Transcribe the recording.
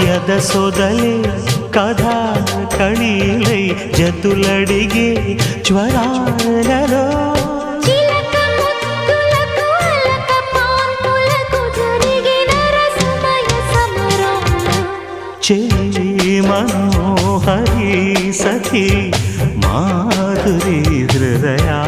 ఎదసొదలే కథా కళీలై జతులడిగే జ్వరాలలో చెలి మనోహరి సఖి మాధురి హృదయా